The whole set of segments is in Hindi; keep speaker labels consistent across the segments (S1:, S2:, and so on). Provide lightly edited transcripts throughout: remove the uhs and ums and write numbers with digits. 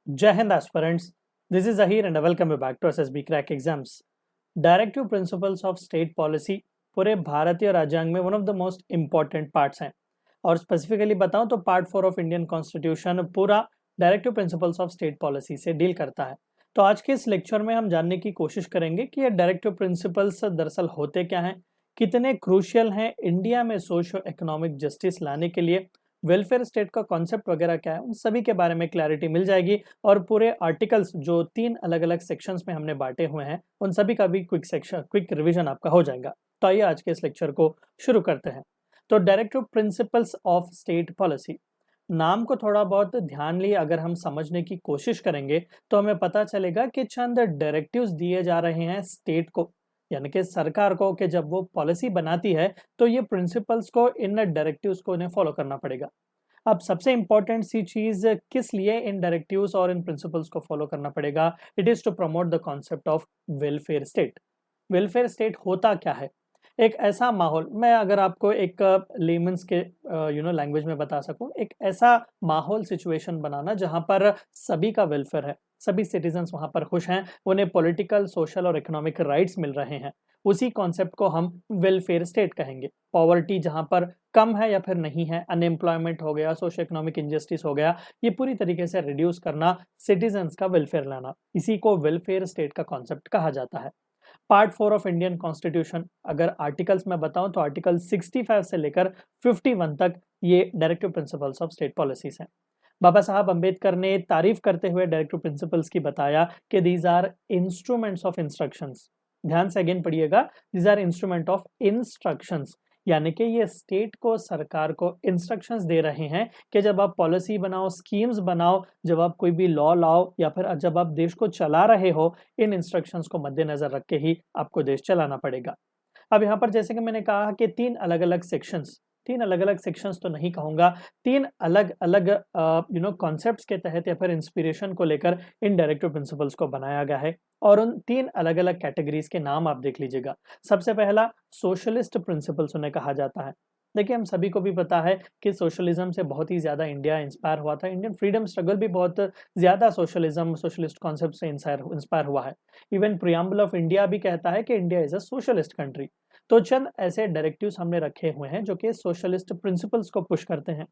S1: Jai Hind aspirants, this is Zahir and welcome you back to SSB Crack Exams. Directive principles of state policy पूरे भारतीय राज्यांग में one of the most important parts हैं और स्पेसिफिकली बताऊं तो पार्ट 4 ऑफ इंडियन कॉन्स्टिट्यूशन पूरा directive principles of state policy से डील करता है। तो आज के इस लेक्चर में हम जानने की कोशिश करेंगे कि ये डायरेक्टिव प्रिंसिपल्स दरअसल होते क्या हैं, कितने क्रूशियल हैं इंडिया में सोशो इकोनॉमिक जस्टिस लाने के लिए, वेलफेयर स्टेट का कॉन्सेप्ट वगैरह क्या है, उन सभी के बारे में क्लैरिटी मिल जाएगी और पूरे आर्टिकल्स जो 3 अलग अलग सेक्शंस में हमने बांटे हुए हैं उन सभी का भी क्विक रिवीजन आपका हो जाएगा। तो आइए आज के इस लेक्चर को शुरू करते हैं। तो directive principles of state policy, नाम को थोड़ा बहुत ध्यान लिए अगर हम समझने की कोशिश करेंगे तो हमें पता चलेगा कि चंद डायरेक्टिव्स दिए जा रहे हैं स्टेट को, यानी कि सरकार को, कि जब वो पॉलिसी बनाती है तो ये प्रिंसिपल्स को, इन डायरेक्टिव्स को इन्हें फॉलो करना पड़ेगा। अब सबसे इंपॉर्टेंट सी चीज किस लिए इन डायरेक्टिव्स और इन प्रिंसिपल्स को फॉलो करना पड़ेगा, it is to promote the concept of welfare state. Welfare state होता क्या है? एक ऐसा माहौल, मैं अगर आपको एक लेमन्स के लैंग्वेज में बता सकूं, एक ऐसा माहौल, सिचुएशन बनाना जहां पर सभी का वेलफेयर है, सभी सिटीजन्स वहां पर खुश हैं, उन्हें पॉलिटिकल, सोशल और इकोनॉमिक राइट्स मिल रहे हैं, उसी कॉन्सेप्ट को हम वेलफेयर स्टेट कहेंगे। पॉवर्टी जहां पर कम है या फिर नहीं है, अनएम्प्लॉयमेंट हो गया, सोशो इकोनॉमिक इंजस्टिस हो गया, ये पूरी तरीके से रिड्यूस करना, सिटीजन्स का वेलफेयर लाना, इसी को वेलफेयर स्टेट का कॉन्सेप्ट कहा जाता है। पार्ट 4 ऑफ इंडियन कॉन्स्टिट्यूशन, अगर आर्टिकल्स में बताऊं तो आर्टिकल 65 से लेकर 51 तक ये directive principles of state policies हैं। बाबा साहब अंबेडकर ने तारीफ करते हुए डायरेक्टिव प्रिंसिपल्स की बताया कि these are instruments of instructions. ध्यान से अगेन पढ़िएगा, these are instrument of instructions, यानी कि ये स्टेट को, सरकार को इंस्ट्रक्शंस दे रहे हैं कि जब आप पॉलिसी बनाओ, स्कीम्स बनाओ, जब आप कोई भी लॉ लाओ या फिर जब आप देश को चला रहे हो, इन इंस्ट्रक्शंस को मद्देनजर रख के ही आपको देश चलाना पड़ेगा। अब यहाँ पर जैसे कि मैंने कहा कि 3 अलग अलग सेक्शंस, 3 अलग अलग सेक्शंस तो नहीं कहूंगा, 3 अलग अलग कॉन्सेप्ट्स के तहत या फिर इंस्पिरेशन को लेकर इन डायरेक्टिव प्रिंसिपल्स को बनाया गया है और उन 3 अलग अलग कैटेगरीज के नाम आप देख लीजिएगा। सबसे पहला सोशलिस्ट प्रिंसिपल्स उन्हें कहा जाता है। देखिए, हम सभी को भी पता है कि सोशलिज्म से बहुत ही ज्यादा इंडिया इंस्पायर हुआ था, इंडियन फ्रीडम स्ट्रगल भी बहुत ज्यादा सोशलिज्म, सोशलिस्ट कॉन्सेप्ट से इंस्पायर हुआ है। इवन प्रियम्बल ऑफ इंडिया भी कहता है कि India is a socialist country. तो चंद ऐसे डायरेक्टिव्स हमने रखे हुए हैं जो कि सोशलिस्ट प्रिंसिपल्स को पुश करते हैं।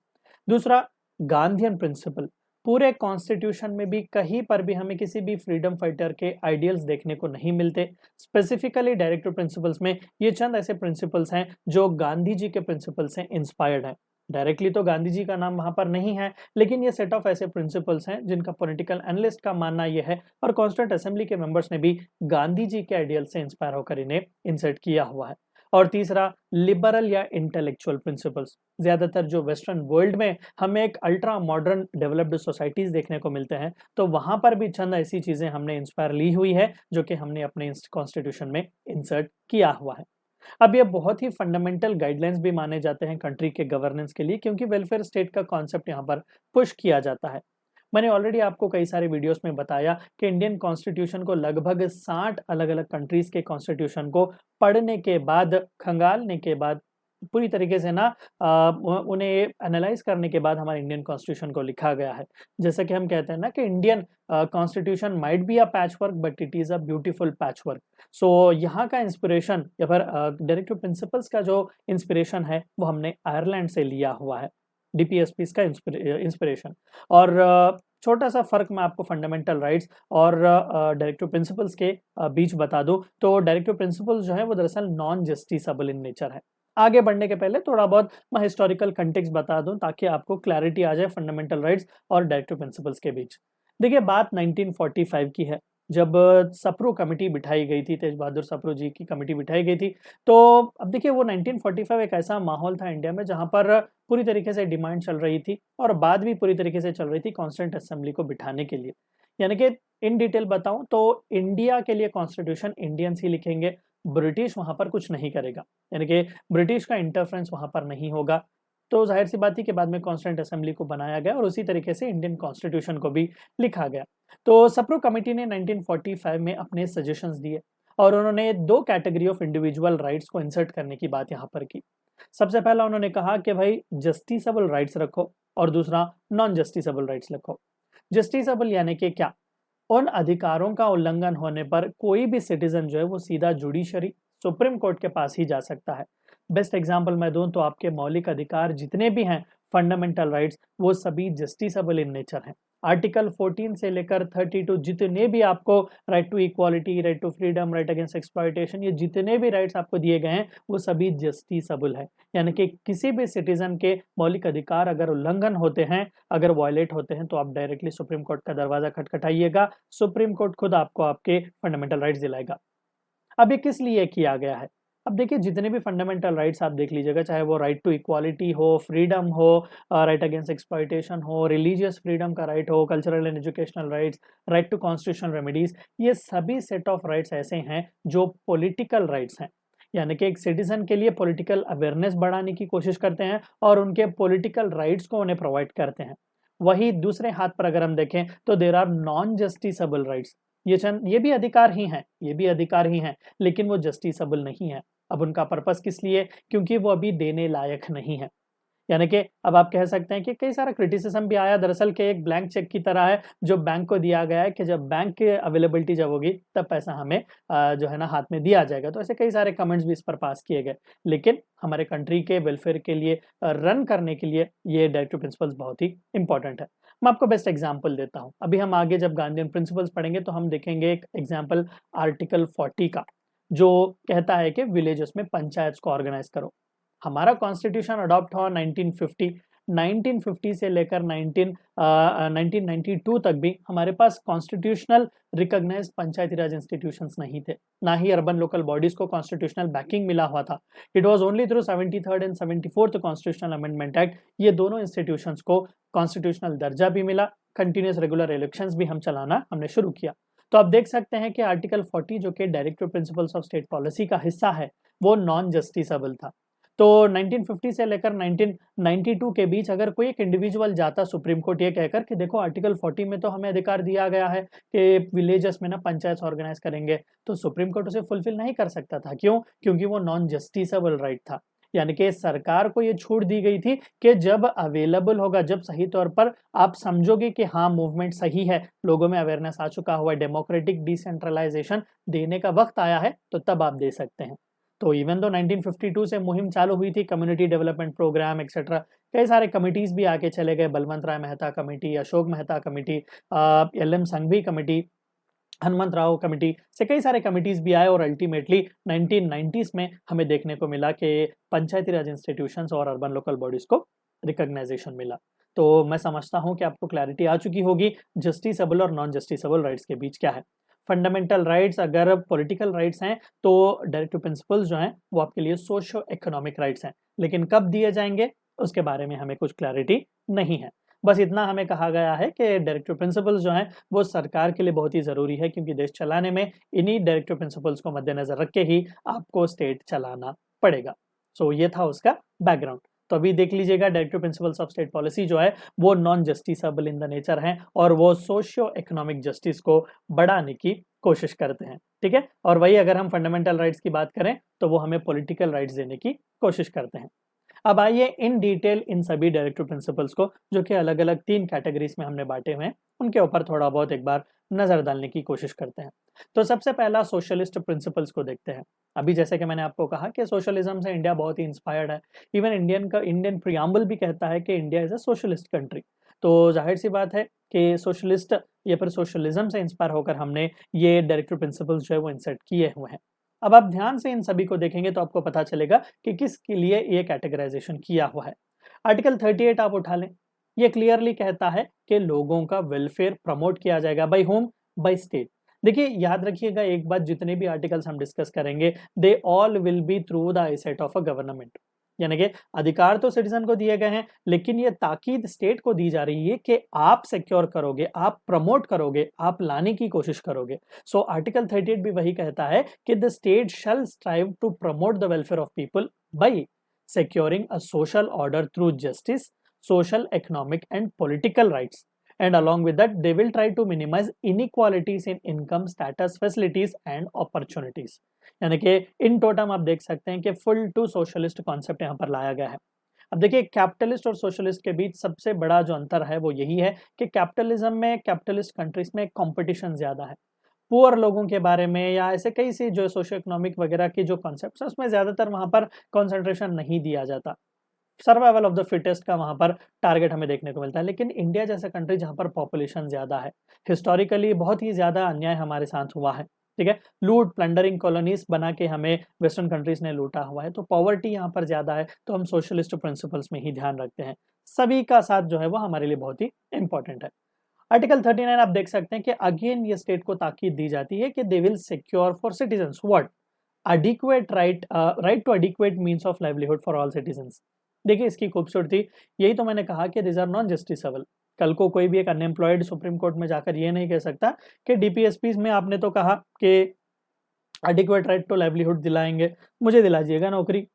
S1: दूसरा, गांधीयन प्रिंसिपल। पूरे कॉन्स्टिट्यूशन में भी कहीं पर भी हमें किसी भी फ्रीडम फाइटर के आइडियल्स देखने को नहीं मिलते। स्पेसिफिकली डायरेक्टिव प्रिंसिपल्स में ये चंद ऐसे प्रिंसिपल्स हैं जो गांधी जी के प्रिंसिपल से इंस्पायर्ड हैं। डायरेक्टली तो गांधी जी का नाम वहां पर नहीं है, लेकिन ये सेट ऑफ ऐसे प्रिंसिपल्स हैं जिनका पॉलिटिकल एनालिस्ट का मानना यह है और कॉन्स्टिट्यूंट असेंबली के मेंबर्स ने भी गांधी जी के आइडियल से इंस्पायर होकर इन्हें इंसर्ट किया हुआ है। और तीसरा, लिबरल या इंटेलेक्चुअल प्रिंसिपल्स। ज्यादातर जो वेस्टर्न वर्ल्ड में हमें एक अल्ट्रा मॉडर्न डेवलप्ड सोसाइटीज देखने को मिलते हैं, तो वहां पर भी चंद ऐसी चीजें हमने इंस्पायर ली हुई है जो कि हमने अपने कॉन्स्टिट्यूशन में इंसर्ट किया हुआ है। अब ये बहुत ही फंडामेंटल गाइडलाइंस भी माने जाते हैं कंट्री के गवर्नेंस के लिए, क्योंकि वेलफेयर स्टेट का कॉन्सेप्ट यहाँ पर पुश किया जाता है। मैंने ऑलरेडी आपको कई सारे वीडियोस में बताया कि इंडियन कॉन्स्टिट्यूशन को लगभग 60 अलग अलग कंट्रीज के कॉन्स्टिट्यूशन को पढ़ने के बाद, खंगालने के बाद, पूरी तरीके से ना उन्हें एनालाइज करने के बाद हमारे इंडियन कॉन्स्टिट्यूशन को लिखा गया है। जैसे कि हम कहते हैं ना कि Indian constitution might be a patch work but it is a beautiful patch work. So यहाँ का इंस्पिरेशन या फिर डायरेक्टिव प्रिंसिपल्स का जो इंस्पिरेशन है वो हमने आयरलैंड से लिया हुआ है, डीपीएसपी का इंस्पिरेशन। और छोटा सा फर्क मैं आपको फंडामेंटल राइट्स और डायरेक्टिव प्रिंसिपल्स के बीच बता दूं तो डायरेक्टिव प्रिंसिपल्स जो है वो दरअसल नॉन जस्टिसएबल इन नेचर है। आगे बढ़ने के पहले थोड़ा बहुत मैं हिस्टोरिकल कंटेक्स्ट बता दूं ताकि आपको क्लैरिटी आ जाए फंडामेंटल राइट्स और डायरेक्टिव प्रिंसिपल्स के बीच। देखिए, बात 1945 की है, जब सप्रू कमेटी बिठाई गई थी, तेज बहादुर सप्रू जी की कमेटी बिठाई गई थी। तो अब देखिए, वो 1945 एक ऐसा माहौल था इंडिया में जहां पर पूरी तरीके से डिमांड चल रही थी और बात भी पूरी तरीके से चल रही थी कॉन्स्टिट्यूंट असेंबली को बिठाने के लिए। यानी कि इन डिटेल बताऊं तो इंडिया के लिए कॉन्स्टिट्यूशन इंडियंस ही लिखेंगे, ब्रिटिश वहां पर कुछ नहीं करेगा, यानी कि ब्रिटिश का इंटरफ्रेंस वहां पर नहीं होगा। तो जाहिर सी बात थी कि बाद में कॉन्स्टिट्यूंट असेंबली को बनाया गया और उसी तरीके से इंडियन कॉन्स्टिट्यूशन को भी लिखा गया। तो सप्रू कमेटी ने 1945 में अपने सजेशंस दिए और उन्होंने 2 कैटेगरी ऑफ इंडिविजुअल राइट्स को इंसर्ट करने की बात यहाँ पर की। सबसे पहला उन्होंने कहा कि भाई जस्टिसेबल राइट्स रखो और दूसरा नॉन जस्टिसेबल राइट्स रखो। जस्टिसेबल यानी कि क्या? उन अधिकारों का उल्लंघन होने पर कोई भी सिटीजन जो है वो सीधा जुडिशरी सुप्रीम कोर्ट के पास ही जा सकता है। बेस्ट एग्जांपल मैं दूं तो आपके मौलिक अधिकार जितने भी हैं, फंडामेंटल राइट्स, वो सभी जस्टिसेबल इन नेचर हैं। आर्टिकल 14 से लेकर 32 जितने भी आपको right to equality, right to freedom, right against exploitation, ये जितने भी राइट्स आपको दिए गए हैं वो सभी जस्टिसेबल है। यानी कि किसी भी सिटीजन के मौलिक अधिकार अगर उल्लंघन होते हैं, अगर वायलेट होते हैं, तो आप डायरेक्टली सुप्रीम कोर्ट का दरवाजा खटखटाइएगा, सुप्रीम कोर्ट खुद आपको आपके फंडामेंटल राइट्स दिलाएगा। अब ये किस लिए किया गया है? अब देखिए जितने भी फंडामेंटल राइट्स आप देख लीजिएगा, चाहे वो राइट टू इक्वालिटी हो, फ्रीडम हो, राइट अगेंस्ट एक्सप्लॉयटेशन हो, रिलीजियस फ्रीडम का राइट हो, cultural and educational rights, right to constitutional remedies, ये सभी सेट ऑफ राइट्स ऐसे हैं जो पॉलिटिकल राइट्स हैं। यानी कि एक सिटीजन के लिए पॉलिटिकल अवेयरनेस बढ़ाने की कोशिश करते हैं और उनके पॉलिटिकल राइट्स को उन्हें प्रोवाइड करते हैं। वही दूसरे हाथ पर अगर हम देखें तो there are non justiciable rights. ये भी अधिकार ही हैं, ये भी अधिकार ही हैं, लेकिन वो जस्टिसेबल नहीं है। अब उनका पर्पस किस लिए? क्योंकि वो अभी देने लायक नहीं है। यानी कि अब आप कह सकते हैं कि कई सारा क्रिटिसिज्म भी आया दरअसल कि एक ब्लैंक चेक की तरह है जो बैंक को दिया गया है कि जब बैंक की अवेलेबिलिटी जब होगी तब पैसा हमें जो है ना हाथ में दिया जाएगा। तो ऐसे कई सारे कमेंट्स भी इस पर पास किए गए। लेकिन हमारे कंट्री के वेलफेयर के लिए रन करने के लिए ये डायरेक्टिव प्रिंसिपल्स बहुत ही इंपॉर्टेंट है। मैं आपको बेस्ट एग्जांपल देता हूँ। अभी हम आगे जब गांधीयन प्रिंसिपल्स पढ़ेंगे तो हम देखेंगे एक एग्जांपल आर्टिकल 40 का, जो कहता है कि विलेजेस में पंचायत को ऑर्गेनाइज करो। हमारा कॉन्स्टिट्यूशन अडॉप्ट हुआ 1950। 1950 से लेकर 1992 तक भी हमारे पास कॉन्स्टिट्यूशनल रिकॉग्नाइज्ड पंचायती राज इंस्टीट्यूशंस नहीं थे, ना ही अर्बन लोकल बॉडीज को कॉन्स्टिट्यूशनल बैकिंग मिला हुआ था। It was only through 73rd and 74th constitutional amendment act ये दोनों इंस्टीट्यूशंस को कॉन्स्टिट्यूशनल दर्जा भी मिला, कंटिन्यूस रेगुलर इलेक्शंस भी हम चलाना हमने शुरू किया। तो आप देख सकते हैं कि आर्टिकल 40 जो कि directive principles of state policy का हिस्सा है, वो नॉन जस्टिसेबल था। तो 1950 से लेकर 1992 के बीच अगर कोई एक इंडिविजुअल जाता सुप्रीम कोर्ट ये कहकर कि देखो आर्टिकल 40 में तो हमें अधिकार दिया गया है कि विलेजेस में ना पंचायत ऑर्गेनाइज करेंगे, तो सुप्रीम कोर्ट उसे फुलफिल नहीं कर सकता था। क्यों? क्योंकि वो नॉन जस्टिसेबल राइट था। यानी कि सरकार को ये छूट दी गई थी कि जब अवेलेबल होगा, जब सही तौर पर आप समझोगे कि हाँ मूवमेंट सही है, लोगों में अवेयरनेस आ चुका हुआ है, डेमोक्रेटिक डिसेंट्रलाइजेशन देने का वक्त आया है, तो तब आप दे सकते हैं। तो इवन दो 1952 से मुहिम चालू हुई थी, कम्युनिटी डेवलपमेंट प्रोग्राम एक्सेट्रा, कई सारे कमिटीज भी आके चले गए, Balwant Rai Mehta committee, Ashok Mehta committee, L M Sanghvi committee, Hanumant Rao committee से कई सारे कमिटीज भी आए और अल्टीमेटली 1990s में हमें देखने को मिला कि पंचायती राज इंस्टीट्यूशंस और अर्बन लोकल बॉडीज को रिकॉग्नाइजेशन मिला। तो मैं समझता हूं कि आपको क्लैरिटी आ चुकी होगी जस्टिसेबल और नॉन जस्टिसेबल राइट्स के बीच क्या है। फंडामेंटल राइट्स अगर पॉलिटिकल राइट्स हैं तो डायरेक्टिव प्रिंसिपल्स जो हैं वो आपके लिए सोशो इकोनॉमिक राइट्स हैं, लेकिन कब दिए जाएंगे उसके बारे में हमें कुछ क्लैरिटी नहीं है। बस इतना हमें कहा गया है कि डायरेक्टिव प्रिंसिपल्स जो हैं वो सरकार के लिए बहुत ही ज़रूरी है, क्योंकि देश चलाने में इन्हीं डायरेक्टिव प्रिंसिपल्स को मद्देनजर रख के ही आपको स्टेट चलाना पड़ेगा। सो ये था उसका बैकग्राउंड। तो अभी देख लीजिएगा directive principles of state policy जो है वो non justiciable in the nature है और वो सोशियो इकोनॉमिक जस्टिस को बढ़ाने की कोशिश करते हैं। ठीक है, और वही अगर हम फंडामेंटल राइट्स की बात करें तो वो हमें पॉलिटिकल राइट्स देने की कोशिश करते हैं। अब आइए इन डिटेल इन सभी डायरेक्टिव प्रिंसिपल्स को, जो कि अलग अलग 3 कैटेगरीज में हमने बांटे हुए हैं, उनके ऊपर थोड़ा बहुत एक बार नजर डालने की कोशिश करते हैं। तो सबसे पहला सोशलिस्ट प्रिंसिपल्स को देखते हैं। अभी जैसे कि मैंने आपको कहा कि सोशलिज्म से इंडिया बहुत ही इंस्पायर्ड है। इवन इंडियन प्रियम्बल भी कहता है कि India is a socialist country. तो जाहिर सी बात है कि सोशलिस्ट या फिर सोशलिज्म से इंस्पायर होकर हमने ये डायरेक्टिव प्रिंसिपल्स जो है वो इंसर्ट किए हुए हैं। अब आप ध्यान से इन सभी को देखेंगे तो आपको पता चलेगा कि किसके लिए ये कैटेगराइजेशन किया हुआ है। आर्टिकल 38 आप उठा लें, ये क्लियरली कहता है कि लोगों का वेलफेयर प्रमोट किया जाएगा। By home? By state. देखिए याद रखिएगा एक बात, जितने भी आर्टिकल्स हम डिस्कस करेंगे they all will be through the eyesight of a government. यानी कि अधिकार तो सिटीजन को दिए गए हैं, लेकिन ये ताकीद स्टेट को दी जा रही है कि आप सिक्योर करोगे, आप प्रमोट करोगे, आप लाने की कोशिश करोगे। सो आर्टिकल 38 भी वही कहता है कि the state shall strive to promote the welfare of people by securing a social order through justice, social, economic, and political rights. And along with that, they will try to minimize inequalities in income, status, facilities, and opportunities. यानी कि इन टोटम आप देख सकते हैं कि फुल टू सोशलिस्ट कॉन्सेप्ट यहाँ पर लाया गया है। अब देखिए कैपिटलिस्ट और सोशलिस्ट के बीच सबसे बड़ा जो अंतर है वो यही है कि कैपिटलिज्म में, कैपिटलिस्ट कंट्रीज में कंपटीशन ज़्यादा है। पुअर लोगों के बारे में या ऐसे कई सी जो सोशियो इकोनॉमिक वगैरह की जो कॉन्सेप्ट्स हैं उसमें ज़्यादातर वहाँ पर कंसंट्रेशन नहीं दिया जाता। सर्वाइवल ऑफ द फिटेस्ट का वहाँ पर टारगेट हमें देखने को मिलता है। लेकिन इंडिया जैसा कंट्री जहाँ पर पॉपुलेशन ज़्यादा है, हिस्टोरिकली बहुत ही ज़्यादा अन्याय हमारे साथ हुआ है, ठीक है? लूट, प्लंडरिंग कॉलोनीज़ बना के हमें वेस्टर्न कंट्रीज़ ने लूटा हुआ है, तो पॉवर्टी यहाँ पर ज़्यादा है, तो हम सोशलिस्ट प्रिंसिपल्स में ही ध्यान रखते हैं। सभी का साथ जो है वो हमारे लिए बहुत ही इम्पोर्टेंट है। आर्टिकल 39 आप देख सकते हैं कि अगेन ये स्टेट को ताकीद दी जाती है कि they will secure for citizens what? Adequate right to adequate means of livelihood for all citizens. देखिए इसकी खूबसूरती, यही तो मैंने कहा कि दिस आर नॉन जस्टिसेबल। कल को कोई भी एक अनएम्प्लॉयड सुप्रीम कोर्ट में जाकर ये नहीं कह सकता कि डीपीएसपी में आपने तो कहा कि एडिक्वेट राइट टू लाइवलीहुड दिलाएंगे, मुझे दिला दीजिएगा नौकरी।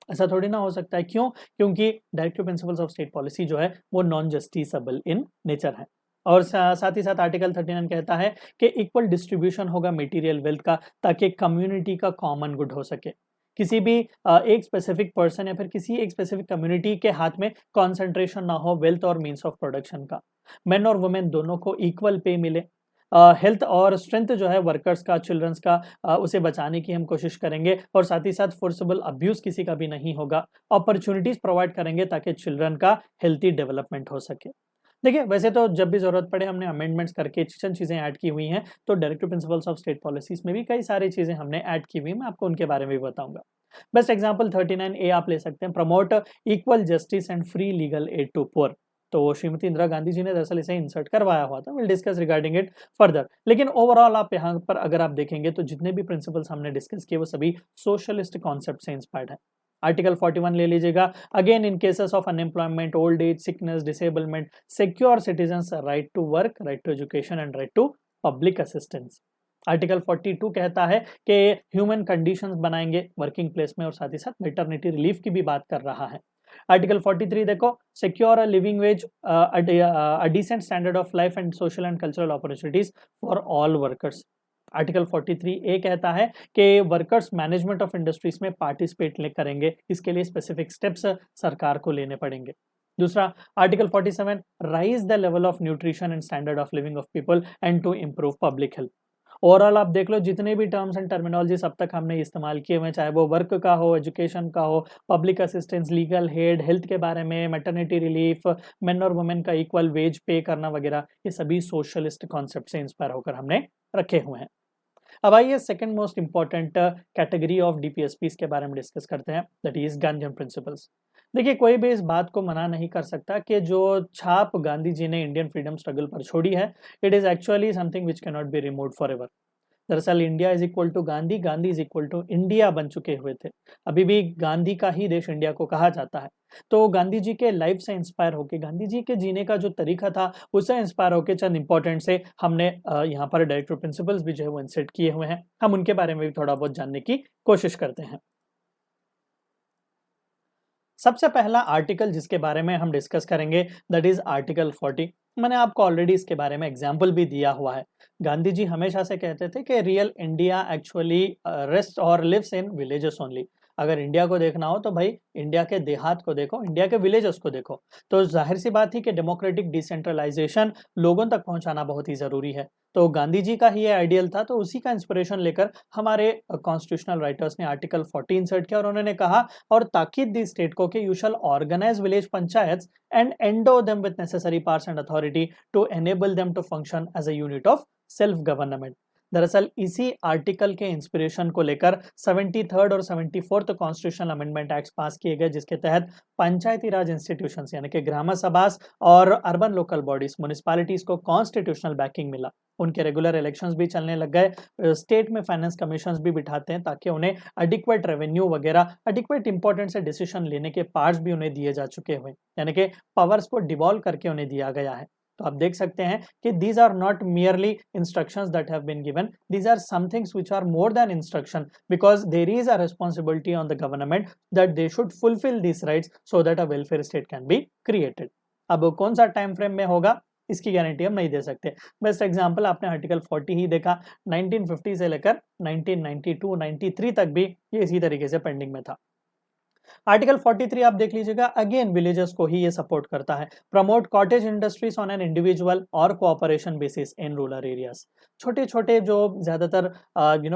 S1: ऐसा थोड़ी ना हो सकता है। क्यों? क्योंकि directive principles of state policy जो है वो नॉन जस्टिसेबल इन नेचर है। और साथ ही साथ आर्टिकल 39 कहता है कि इक्वल डिस्ट्रीब्यूशन होगा मटेरियल वेल्थ का, ताकि कम्युनिटी का कॉमन गुड हो सके। किसी भी एक स्पेसिफिक पर्सन या फिर किसी एक स्पेसिफिक कम्युनिटी के हाथ में कॉन्सेंट्रेशन ना हो वेल्थ और मीन्स ऑफ प्रोडक्शन का। मेन और वुमेन दोनों को इक्वल पे मिले। हेल्थ और स्ट्रेंथ जो है वर्कर्स का, चिल्ड्रंस का, उसे बचाने की हम कोशिश करेंगे और साथ ही साथ फोर्सेबल अब्यूज किसी का भी नहीं होगा। अपॉर्चुनिटीज प्रोवाइड करेंगे ताकि चिल्ड्रन का हेल्थी डेवलपमेंट हो सके। देखिए वैसे तो जब भी जरूरत पड़े हमने अमेंडमेंट्स करके चंद चीजें ऐड की हुई हैं, तो directive principles of state policies में भी कई सारी चीजें हमने ऐड की हुई, मैं आपको उनके बारे में भी बताऊंगा। बेस्ट एग्जांपल 39A आप ले सकते हैं, promote equal justice and free legal aid to poor. तो श्रीमती इंदिरा गांधी जी ने दरअसल इसे इंसर्ट करवाया हुआ था। Will discuss regarding it further. लेकिन ओवरऑल आप यहाँ पर अगर आप देखेंगे तो जितने भी प्रिंसिपल्स हमने डिस्कस किए वो सभी सोशलिस्ट कॉन्सेप्ट से इंस्पायर्ड है। आर्टिकल 41 ले लीजिएगा। Again in cases of unemployment, old age, sickness, disablement, secure citizens right to work, right to education and right to public assistance. Article 42 कहता है कि ह्यूमन कंडीशंस बनाएंगे वर्किंग प्लेस में और साथ ही साथ मैटरनिटी रिलीफ की भी बात कर रहा है। आर्टिकल 43 देखो, secure a living wage, a decent standard of life and social and cultural opportunities for all workers. Article 43A कहता है कि वर्कर्स मैनेजमेंट ऑफ इंडस्ट्रीज में पार्टिसिपेट करेंगे, इसके लिए स्पेसिफिक स्टेप्स सरकार को लेने पड़ेंगे। दूसरा article 47, raise the level of nutrition and standard of living of people and to improve public health. Overall आप देख लो जितने भी टर्म्स एंड टर्मिनोलॉजीज अब तक हमने इस्तेमाल किए हुए, चाहे वो वर्क का हो, एजुकेशन का हो, public assistance, legal head, health के बारे में, मैटरनिटी रिलीफ, मेन और वुमेन का इक्वल वेज पे करना वगैरह, ये सभी सोशलिस्ट कॉन्सेप्ट से इंस्पायर होकर हमने रखे हुए हैं। अब आइए second most important category of DPSPs के बारे में डिस्कस करते हैं, दैट इज गांधीयन प्रिंसिपल्स। देखिए कोई भी इस बात को मना नहीं कर सकता कि जो छाप गांधी जी ने इंडियन फ्रीडम स्ट्रगल पर छोड़ी है, it is actually something which can not be removed forever. दरअसल India is equal to Gandhi, Gandhi is equal to India बन चुके हुए थे। अभी भी गांधी का ही देश इंडिया को कहा जाता है। तो गांधी जी के लाइफ से इंस्पायर होकर, गांधी जी के जीने का जो तरीका था उससे इंस्पायर होकर चंद इंपॉर्टेंट से हमने यहाँ पर डायरेक्टिव प्रिंसिपल्स भी जो है वो इंसेट किए हुए हैं। हम उनके बारे में भी थोड़ा बहुत जानने की कोशिश करते हैं। सबसे पहला आर्टिकल जिसके बारे में हम डिस्कस करेंगे दैट इज आर्टिकल 40। मैंने आपको ऑलरेडी इसके बारे में एग्जाम्पल भी दिया हुआ है। गांधी जी हमेशा से कहते थे कि रियल इंडिया एक्चुअली रेस्ट और लिव्स इन विलेजेस ओनली। अगर इंडिया को देखना हो तो भाई इंडिया के देहात को देखो, इंडिया के विलेजेस को देखो। तो जाहिर सी बात थी कि डेमोक्रेटिक डिसेंट्रलाइजेशन लोगों तक पहुंचाना बहुत ही जरूरी है। तो गांधी जी का ही ये आइडियल था, तो उसी का इंस्पिरेशन लेकर हमारे कॉन्स्टिट्यूशनल राइटर्स ने आर्टिकल 40 इंसर्ट किया और उन्होंने कहा और ताकीद दी स्टेट को कि you shall organise village panchayats and endow them with necessary powers and authority to enable them to function as a unit of self government. दरअसल इसी आर्टिकल के इंस्पिरेशन को लेकर 73rd और 74th कॉन्स्टिट्यूशनल अमेंडमेंट एक्ट पास किए गए, जिसके तहत पंचायती राज इंस्टीट्यूशंस यानी कि ग्राम सभास और अर्बन लोकल बॉडीज, म्युनिसिपैलिटीज को कॉन्स्टिट्यूशनल बैकिंग मिला। उनके रेगुलर इलेक्शंस भी चलने लग गए। स्टेट में फाइनेंस कमीशंस भी बिठाते हैं ताकि उन्हें एडिक्वेट रेवेन्यू वगैरह, एडिक्वेट इंपॉर्टेंट से डिसीजन लेने के पार्ट्स भी उन्हें दिए जा चुके हुए, यानी कि पावर्स को डिवॉल्व करके उन्हें दिया गया है। तो आप देख सकते हैं कि these are not merely instructions that have been given, these are some things which are more than instruction, because there is a responsibility on the government that they should fulfill these rights so that a welfare state can be created. अब कौन सा टाइम फ्रेम में होगा इसकी गारंटी हम नहीं दे सकते। बेस्ट एग्जांपल आपने आर्टिकल 40 ही देखा, 1950 से लेकर 1992 93 तक भी ये इसी तरीके से पेंडिंग में था। आर्टिकल 43 आप देख लीजिएगा, अगेन विलेजर्स को ही ये सपोर्ट करता है। Promote cottage industries on an individual और cooperation basis in rural areas. छोटे छोटे जो ज्यादातर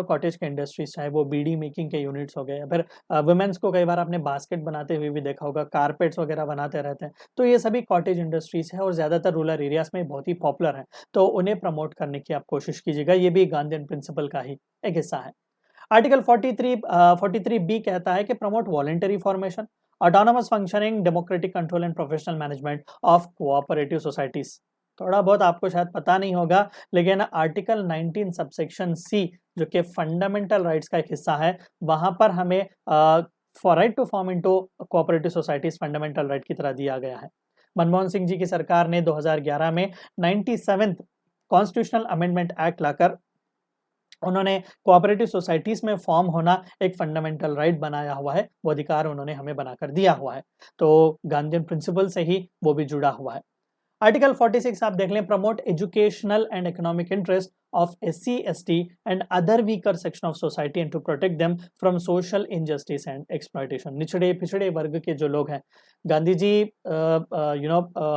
S1: कॉटेज के इंडस्ट्रीज, चाहे वो बीड़ी मेकिंग के यूनिट्स हो गए, या फिर वुमेन्स को कई बार आपने बास्केट बनाते हुए भी देखा होगा, कारपेट्स वगैरह बनाते रहते हैं, तो ये सभी कॉटेज इंडस्ट्रीज है और ज्यादातर रूरल एरियाज में बहुत ही पॉपुलर है। तो उन्हें प्रमोट करने की आप कोशिश कीजिएगा, ये भी गांधीयन प्रिंसिपल का ही एक हिस्सा है। आर्टिकल 43 बी कहता है कि promote voluntary formation, autonomous functioning, democratic control and professional management of cooperative societies. थोड़ा बहुत आपको शायद पता नहीं होगा, लेकिन आर्टिकल 19 सबसेक्शन सी, जो कि फंडामेंटल राइट्स का एक हिस्सा है, वहां पर हमें for right to form into cooperative societies fundamental right की तरह दिया गया है। मनमोहन सिंह जी की सरकार ने 2011 में 97th कॉन्स्टिट्यूशनल अमेंडमेंट एक्ट लाकर उन्होंने कोऑपरेटिव सोसाइटीज में फॉर्म होना एक फंडामेंटल राइट बनाया हुआ है, वो अधिकार उन्होंने हमें बनाकर दिया हुआ है। तो गांधीयन प्रिंसिपल से ही वो भी जुड़ा हुआ है। आर्टिकल 46 आप देख लें, promote educational and economic interest of SC ST and other weaker section of society and to protect them from social injustice and exploitation. निचले पिछड़े वर्ग के जो लोग हैं, गांधी जी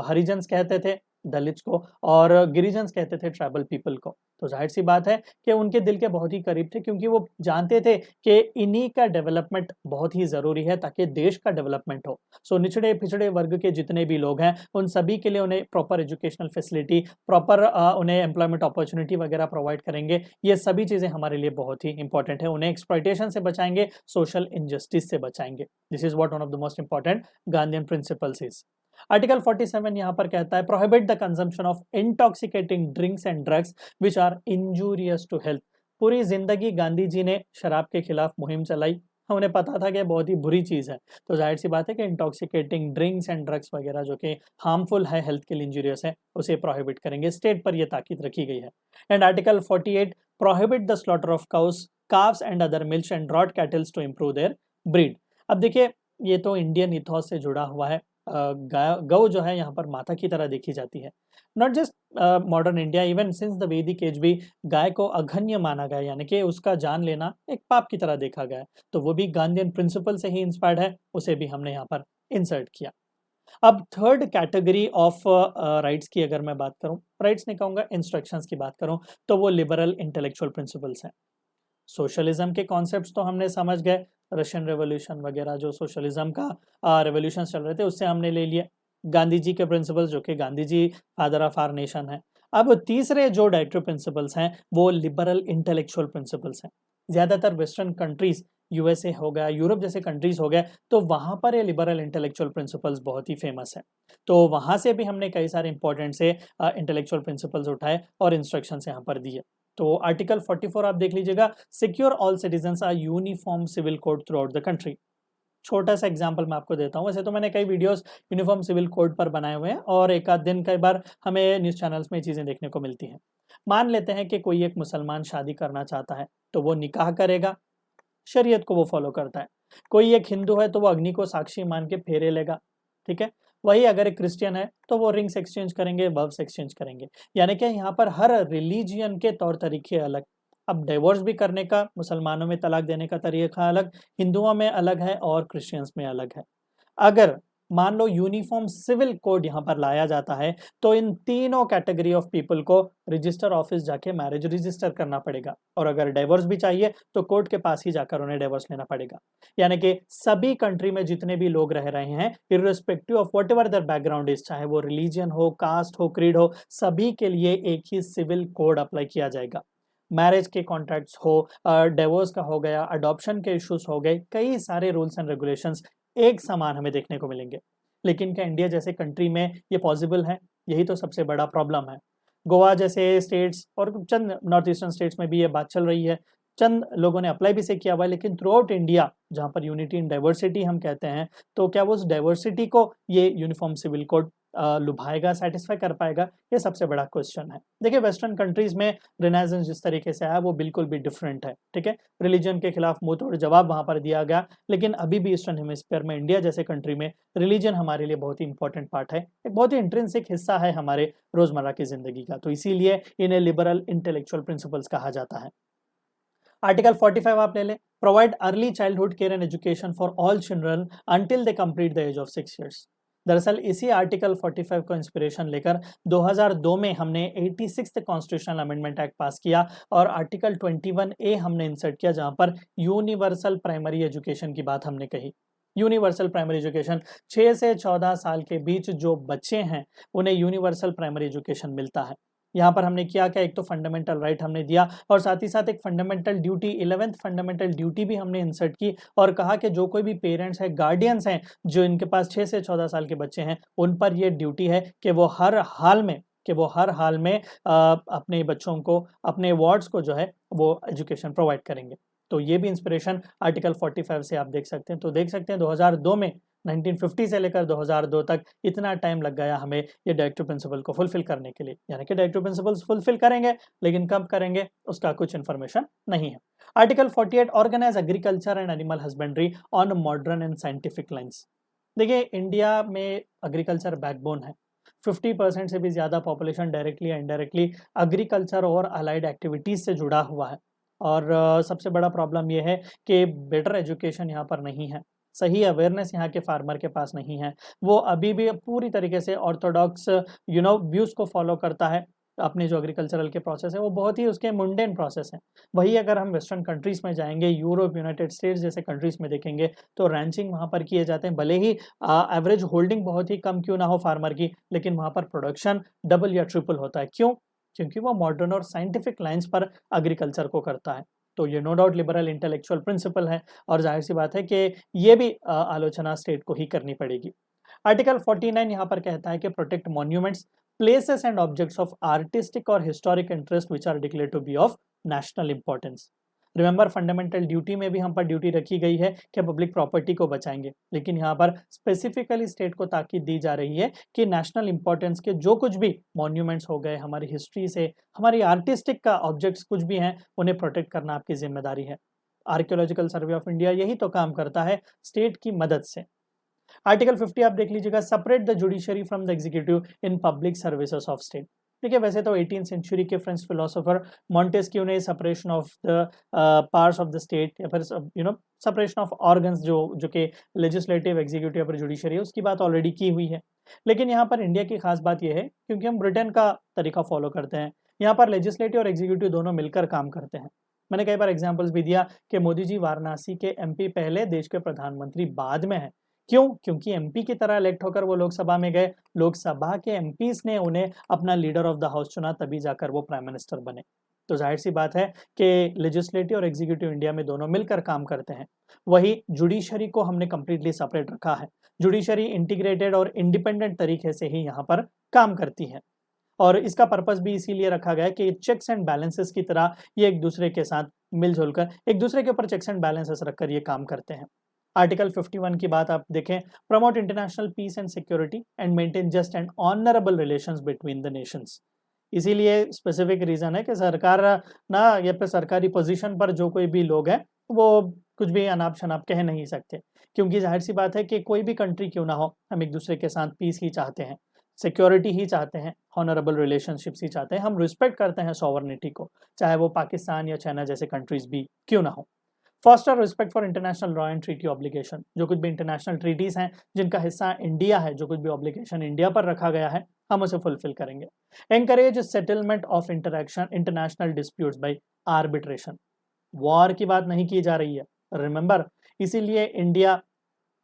S1: हरिजन्स कहते थे दलित्स को, और गिरिजन्स कहते थे ट्राइबल पीपल को। तो जाहिर सी बात है कि उनके दिल के बहुत ही करीब थे, क्योंकि वो जानते थे कि इन्हीं का डेवलपमेंट बहुत ही जरूरी है ताकि देश का डेवलपमेंट हो। सो निचले पिछड़े वर्ग के जितने भी लोग हैं, उन सभी के लिए उन्हें प्रॉपर एजुकेशनल फैसिलिटी, प्रॉपर उन्हें एम्प्लॉयमेंट अपॉर्चुनिटी वगैरह प्रोवाइड करेंगे। ये सभी चीजें हमारे लिए बहुत ही इंपॉर्टेंट है। उन्हें एक्सप्लॉयटेशन से बचाएंगे, सोशल इनजस्टिस से बचाएंगे। This is what one of the most important Gandhian principles is. Article 47 यहाँ पर कहता है, prohibit the consumption of intoxicating drinks and drugs which are injurious to health. पूरी जिंदगी गांधी जी ने शराब के खिलाफ मुहिम चलाई, उन्हें पता था कि बहुत ही बुरी चीज है। तो जाहिर सी बात है कि इंटॉक्सिकेटिंग ड्रिंक्स एंड ड्रग्स वगैरह जो कि हार्मफुल है, हेल्थ के लिए इंजूरियस है, उसे प्रोहिबिट करेंगे। स्टेट पर यह ताकीद रखी गई है। And article 48 prohibit the slaughter of cows, calves and other milk and draught cattles to improve their breed. अब देखिए, ये तो इंडियन इथॉस से जुड़ा हुआ है। गौ जो है यहाँ पर माता की तरह देखी जाती है। Not just modern India, even since the वैदिक एज भी गाय को अघन्य माना गया, यानी कि उसका जान लेना एक पाप की तरह देखा गया है। तो वो भी गांधीयन प्रिंसिपल से ही इंस्पायर्ड है, उसे भी हमने यहाँ पर इंसर्ट किया। अब थर्ड कैटेगरी ऑफ राइट्स की अगर मैं बात करूं, राइट्स नहीं कहूंगा, इंस्ट्रक्शंस की बात करूं, तो वो लिबरल इंटेलेक्चुअल प्रिंसिपल्स हैं। सोशलिज्म के कॉन्सेप्ट्स तो हमने समझ गए, रशियन रेवोल्यूशन वगैरह जो सोशलिज्म का रेवोल्यूशन चल रहे थे उससे हमने ले लिया। गांधी जी के प्रिंसिपल्स, जो कि Gandhi ji father of our nation है। अब तीसरे जो डायरेक्टिव प्रिंसिपल्स हैं वो लिबरल इंटेलेक्चुअल प्रिंसिपल्स हैं। ज्यादातर वेस्टर्न कंट्रीज, USA हो गया, यूरोप जैसे कंट्रीज हो गए, तो वहां पर ये लिबरल इंटेलेक्चुअल प्रिंसिपल्स बहुत ही फेमस है। तो वहां से भी हमने कई सारे इंपॉर्टेंट से इंटेलेक्चुअल प्रिंसिपल्स उठाए और इंस्ट्रक्शंस यहाँ पर दिए। तो आर्टिकल 44 आप देख लीजिएगा, secure all citizens are uniform civil code throughout the country. छोटा सा एग्जांपल मैं आपको देता हूँ। वैसे तो मैंने कई वीडियोस यूनिफॉर्म सिविल कोड पर बनाए हुए हैं, और एक आध दिन कई बार हमें न्यूज़ चैनल्स में ये चीज़ें देखने को मिलती हैं। मान लेते हैं कि कोई एक मुसलमान शादी करना चाहता है, तो वो निकाह करेगा, शरीयत को वो फॉलो करता है। कोई एक हिंदू है तो वो अग्नि को साक्षी मान के फेरे लेगा, ठीक है। वही अगर एक क्रिश्चियन है तो वो रिंग्स एक्सचेंज करेंगे, वर्ब्स एक्सचेंज करेंगे। यानी कि यहाँ पर हर रिलीजियन के तौर तरीके अलग। अब डिवोर्स भी करने का, मुसलमानों में तलाक देने का तरीका अलग, हिंदुओं में अलग है और क्रिश्चियंस में अलग है। अगर मान लो यूनिफॉर्म सिविल कोड यहाँ पर लाया जाता है, तो इन तीनों कैटेगरी ऑफ पीपल को रजिस्टर ऑफिस जाके मैरिज रजिस्टर करना पड़ेगा, और अगर डाइवोर्स भी चाहिए तो कोर्ट के पास ही जाकर उन्हें डाइवोर्स लेना पड़ेगा। यानी कि सभी कंट्री में जितने भी लोग रह रहे हैं, irrespective of whatever their background is, चाहे वो रिलीजियन हो, कास्ट हो, क्रीड हो, सभी के लिए एक ही सिविल कोड अप्लाई किया जाएगा। मैरिज के कॉन्ट्रैक्ट्स हो, डिवोर्स का हो गया, अडॉप्शन के इश्यूज हो गए, कई सारे रूल्स एंड रेगुलेशंस एक समान हमें देखने को मिलेंगे। लेकिन क्या इंडिया जैसे कंट्री में ये पॉसिबल है? यही तो सबसे बड़ा प्रॉब्लम है। गोवा जैसे स्टेट्स और चंद नॉर्थ ईस्टर्न स्टेट्स में भी ये बात चल रही है, चंद लोगों ने अप्लाई भी से किया हुआ है, लेकिन थ्रू आउट इंडिया जहाँ पर यूनिटी इन डाइवर्सिटी हम कहते हैं, तो क्या वो उस डाइवर्सिटी को ये यूनिफॉर्म सिविल कोड लुभाएगा, सेटिस्फाई कर पाएगा? ये सबसे बड़ा क्वेश्चन है। देखिए, वेस्टर्न कंट्रीज में रिनेसेंस जिस तरीके से आया वो बिल्कुल भी डिफरेंट है, ठीक है। रिलीजन के खिलाफ मुंह तोड़ जवाब वहां पर दिया गया, लेकिन अभी भी ईस्टर्न हेमिस्फीयर में, इंडिया जैसे कंट्री में, रिलीजन हमारे लिए बहुत ही इंपॉर्टेंट पार्ट है, एक बहुत ही इंट्रिंसिक हिस्सा है हमारे रोजमर्रा की जिंदगी का। तो इसीलिए इन्हें लिबरल इंटेलेक्चुअल प्रिंसिपल्स कहा जाता है। आर्टिकल 45 आप ले लें, provide early childhood care and education for all children until they complete the age of 6 years. दरअसल इसी आर्टिकल 45 को इंस्पिरेशन लेकर 2002 में हमने 86th constitutional amendment act pass किया और आर्टिकल 21A हमने इंसर्ट किया, जहां पर यूनिवर्सल प्राइमरी एजुकेशन की बात हमने कही। यूनिवर्सल प्राइमरी एजुकेशन, 6 से 14 साल के बीच जो बच्चे हैं उन्हें यूनिवर्सल प्राइमरी एजुकेशन मिलता है। यहाँ पर हमने किया क्या, एक तो फंडामेंटल राइट हमने दिया और साथ ही साथ एक fundamental duty, 11th fundamental duty भी हमने इंसर्ट की और कहा कि जो कोई भी पेरेंट्स है, गार्डियंस हैं, जो इनके पास 6 से 14 साल के बच्चे हैं, उन पर यह ड्यूटी है कि वो हर हाल में अपने बच्चों को, अपने वार्ड्स को जो है वो एजुकेशन प्रोवाइड करेंगे। तो ये भी इंस्पिरेशन आर्टिकल 45 से आप देख सकते हैं। तो देख सकते हैं 2002 में, 1950 से लेकर 2002 तक इतना टाइम लग गया हमें ये डायरेक्टिव प्रिंसिपल को फुलफिल करने के लिए। यानी कि डायरेक्टिव प्रिंसिपल्स फुलफिल करेंगे, लेकिन कब करेंगे उसका कुछ इन्फॉर्मेशन नहीं है। Article 48 organise agriculture and animal husbandry on modern and scientific lines. देखिए, इंडिया में एग्रीकल्चर बैकबोन है। 50% से भी ज्यादा पॉपुलेशन डायरेक्टली या इनडायरेक्टली एग्रीकल्चर और अलाइड एक्टिविटीज से जुड़ा हुआ है। और सबसे बड़ा प्रॉब्लम यह है कि बेटर एजुकेशन यहाँ पर नहीं है, सही अवेयरनेस यहाँ के फार्मर के पास नहीं है। वो अभी भी पूरी तरीके से ऑर्थोडॉक्स व्यूज को फॉलो करता है। अपने जो एग्रीकल्चरल के प्रोसेस है वो बहुत ही उसके मुंडेन प्रोसेस हैं। वही अगर हम वेस्टर्न कंट्रीज में जाएंगे, यूरोप, यूनाइटेड स्टेट्स जैसे कंट्रीज में देखेंगे तो रैंचिंग वहाँ पर किए जाते हैं। भले ही एवरेज होल्डिंग बहुत ही कम क्यों ना हो फार्मर की, लेकिन वहाँ पर प्रोडक्शन डबल या ट्रिपल होता है। क्यों? क्योंकि वो मॉडर्न और साइंटिफिक लाइंस पर एग्रीकल्चर को करता है। तो ये no doubt liberal intellectual principle है और जाहिर सी बात है कि ये भी आलोचना स्टेट को ही करनी पड़ेगी। आर्टिकल 49 यहाँ पर कहता है कि protect monuments, places and objects of artistic और historic interest which are declare to be of national importance. Remember, fundamental duty में भी हम पर ड्यूटी रखी गई है कि पब्लिक प्रॉपर्टी को बचाएंगे, लेकिन यहाँ पर स्पेसिफिकली स्टेट को ताकीद दी जा रही है कि नेशनल इंपॉर्टेंस के जो कुछ भी मॉन्यूमेंट्स हो गए, हमारी हिस्ट्री से, हमारी आर्टिस्टिक का ऑब्जेक्ट्स कुछ भी हैं, उन्हें प्रोटेक्ट करना आपकी जिम्मेदारी है। आर्कियोलॉजिकल सर्वे ऑफ इंडिया यही तो काम करता है स्टेट की मदद से। आर्टिकल 50 आप देख लीजिएगा, separate the judiciary from the executive in public services of state. देखिए, वैसे तो 18th सेंचुरी के फ्रेंच फिलोसोफर मॉन्टेस्क्यू ने separation of the parts of the state या फिर सेपरेशन ऑफ ऑर्गन्स जो कि लेजिस्लेटिव, एग्जीक्यूटिव और जुडिशरी है, उसकी बात ऑलरेडी की हुई है। लेकिन यहाँ पर इंडिया की खास बात यह है, क्योंकि हम ब्रिटेन का तरीका फॉलो करते हैं, यहाँ पर लेजिस्लेटिव और एग्जीक्यूटिव दोनों मिलकर काम करते हैं। मैंने कई बार एग्जाम्पल्स भी दिया कि मोदी जी वाराणसी के एमपी पहले, देश के प्रधानमंत्री बाद में है। क्यों? क्योंकि एमपी की तरह इलेक्ट होकर वो लोकसभा में गए, लोकसभा के एमपीज ने उन्हें अपना लीडर ऑफ द हाउस चुना, तभी जाकर वो प्राइम मिनिस्टर बने। तो जाहिर सी बात है कि लेजिस्लेटिव और एग्जीक्यूटिव इंडिया में दोनों मिलकर काम करते हैं। वही जुडिशरी को हमने कंप्लीटली सेपरेट रखा है। जुडिशरी इंटीग्रेटेड और इंडिपेंडेंट तरीके से ही यहाँ पर काम करती है और इसका पर्पस भी इसीलिए रखा गया है कि चेक्स एंड बैलेंसेस की तरह ये एक दूसरे के साथ मिलजुल कर, एक दूसरे के ऊपर चेक्स एंड बैलेंसेस रखकर ये काम करते हैं। आर्टिकल 51 की बात आप देखें, promote international peace and security and maintain just and honourable relations between the nations. इसीलिए स्पेसिफिक रीजन है कि सरकार ना, या फिर सरकारी पोजीशन पर जो कोई भी लोग हैं वो कुछ भी अनाप शनाप कह नहीं सकते, क्योंकि जाहिर सी बात है कि कोई भी कंट्री क्यों ना हो, हम एक दूसरे के साथ पीस ही चाहते हैं, सिक्योरिटी ही चाहते हैं, ऑनरेबल रिलेशनशिप्स ही चाहते हैं। हम रिस्पेक्ट करते हैं सॉवरनिटी को, चाहे वो पाकिस्तान या चाइना जैसे कंट्रीज भी क्यों ना हो। Foster respect for international law and treaty obligation, जो कुछ भी इंटरनेशनल ट्रीटीज हैं जिनका हिस्सा इंडिया है, जो कुछ भी ऑब्लिगेशन इंडिया पर रखा गया है, हम उसे फुलफिल करेंगे। Encourage settlement of international disputes by arbitration. War की बात नहीं की जा रही है, रिमेंबर। इसीलिए इंडिया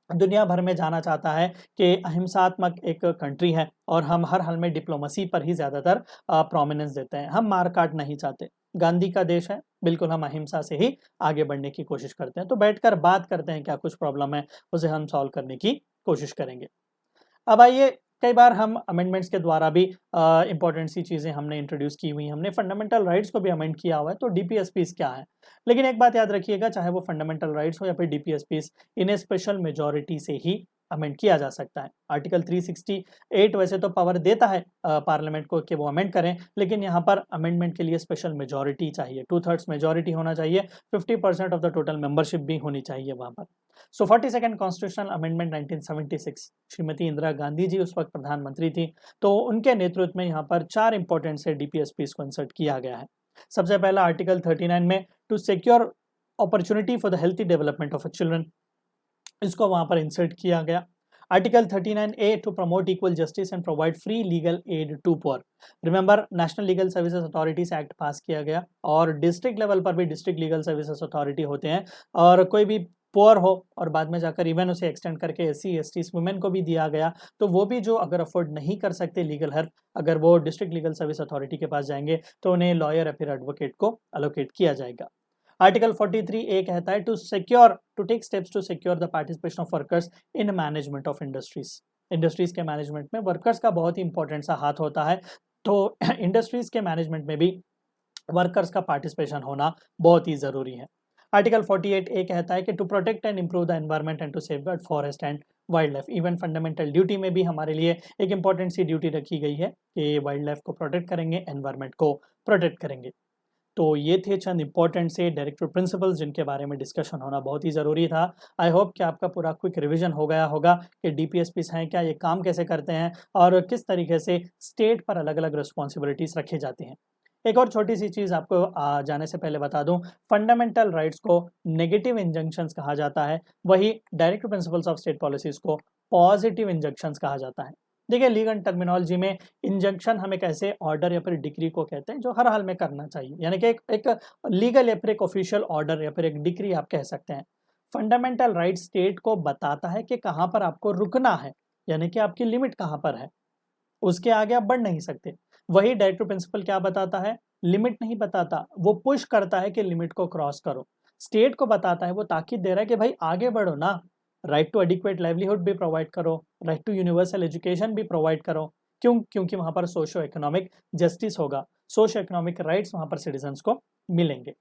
S1: दुनिया भर में जाना चाहता है कि अहिंसात्मक एक कंट्री है और हम हर हाल में डिप्लोमेसी पर ही ज्यादातर प्रोमिनेंस देते हैं। हम मार काट नहीं चाहते, गांधी का देश है, बिल्कुल हम अहिंसा से ही आगे बढ़ने की कोशिश करते हैं। तो बैठकर बात करते हैं, क्या कुछ प्रॉब्लम है उसे हम सॉल्व करने की कोशिश करेंगे। अब आइए, कई बार हम अमेंडमेंट्स के द्वारा भी इंपॉर्टेंट सी चीज़ें हमने इंट्रोड्यूस की हुई, हमने फंडामेंटल राइट्स को भी अमेंड किया हुआ है। तो डीपीएसपीस क्या है? लेकिन एक बात याद रखिएगा, चाहे वो फंडामेंटल राइट्स हो या फिर डीपीएसपीस, इन्हें स्पेशल मेजॉरिटी से ही अमेंड किया जा सकता है। आर्टिकल 368 वैसे तो पावर देता है पार्लियामेंट को कि वो अमेंड करें, लेकिन यहाँ पर अमेंडमेंट के लिए स्पेशल मेजॉरिटी चाहिए, 2/3 मेजॉरिटी होना चाहिए, 50% ऑफ द टोटल मेंबरशिप भी होनी चाहिए वहाँ पर। So 42nd constitutional amendment 1976, Shrimati Indira Gandhi ji उस वक्त प्रधानमंत्री थी, तो उनके नेतृत्व में यहाँ पर 4 इंपॉर्टेंट से डीपीएसपीस को इंसर्ट किया गया है। सबसे पहला आर्टिकल 39 में to secure opportunity for the healthy development of children, इसको वहां पर इंसर्ट किया गया। Article 39A to promote equal justice and provide free legal aid to poor. Remember national legal services authorities act pass किया गया और डिस्ट्रिक्ट लेवल पर भी डिस्ट्रिक्ट लीगल सर्विसेज अथॉरिटी होते हैं, और कोई भी पुअर हो और बाद में जाकर इवन उसे एक्सटेंड करके एससी एसटीज वुमेन को भी दिया गया, तो वो भी जो अगर अफोर्ड नहीं कर सकते लीगल हेल्प, अगर वो डिस्ट्रिक्ट लीगल सर्विस अथॉरिटी के पास जाएंगे तो उन्हें लॉयर या फिर एडवोकेट को अलोकेट किया जाएगा। आर्टिकल 43A कहता है to take steps to secure the participation of workers in management of industries. Industries के मैनेजमेंट में वर्कर्स का बहुत ही इंपॉर्टेंट सा हाथ होता है, तो इंडस्ट्रीज के मैनेजमेंट में भी वर्कर्स का पार्टिसिपेशन होना बहुत ही जरूरी है। आर्टिकल 48A कहता है कि to protect and improve the environment and to safeguard forest and wild life. Even fundamental duty में भी हमारे लिए एक इंपॉर्टेंट सी ड्यूटी रखी गई है कि वाइल्ड लाइफ को प्रोटेक्ट करेंगे, एनवायरनमेंट को प्रोटेक्ट करेंगे। तो ये थे चंद इंपॉर्टेंट से डायरेक्टिव प्रिंसिपल्स जिनके बारे में डिस्कशन होना बहुत ही ज़रूरी था। आई होप कि आपका पूरा क्विक रिवीजन हो गया होगा कि डीपीएसपीस हैं क्या, ये काम कैसे करते हैं और किस तरीके से स्टेट पर अलग अलग रिस्पॉन्सिबिलिटीज़ रखी जाती हैं। एक और छोटी सी चीज़ आपको जाने से पहले बता दूं, फंडामेंटल राइट्स को नेगेटिव इंजंक्शंस कहा जाता है, वही directive principles of state policies को पॉजिटिव इंजंक्शंस कहा जाता है। देखिए लीगल टर्मिनोलॉजी में इंजंक्शन हम एक ऐसे ऑर्डर या फिर डिक्री को कहते हैं जो हर हाल में करना चाहिए, यानी कि एक लीगल या फिर एक ऑफिशियल ऑर्डर या फिर एक डिक्री आप कह सकते हैं। फंडामेंटल राइट स्टेट को बताता है कि कहाँ पर आपको रुकना है, यानी कि आपकी लिमिट कहाँ पर है, उसके आगे आप बढ़ नहीं सकते। वही डायरेक्टिव प्रिंसिपल क्या बताता है, लिमिट नहीं बताता, वो पुश करता है कि लिमिट को क्रॉस करो। स्टेट को बताता है, वो ताकीद दे रहा है कि भाई आगे बढ़ो ना, राइट टू एडिक्वेट लाइवलीहुड भी प्रोवाइड करो, राइट टू यूनिवर्सल एजुकेशन भी प्रोवाइड करो। क्योंकि वहां पर सोशो इकोनॉमिक जस्टिस होगा, सोशो इकोनॉमिक राइट्स वहां पर सिटीजन्स को मिलेंगे।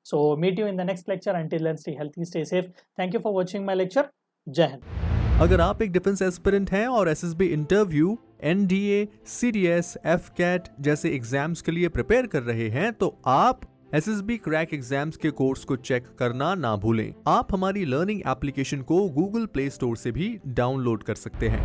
S1: So meet you in the next lecture, until then stay healthy, stay safe. Thank you for watching my lecture. Jai Hind.
S2: अगर आप एक डिफेंस एस्पिरेंट हैं और SSB interview, NDA, CDS, AFCAT जैसे एग्जाम्स के लिए प्रिपेयर कर रहे हैं तो आप एसएसबी क्रैक एग्जाम्स के कोर्स को चेक करना ना भूलें। आप हमारी लर्निंग एप्लीकेशन को गूगल प्ले स्टोर से भी डाउनलोड कर सकते हैं।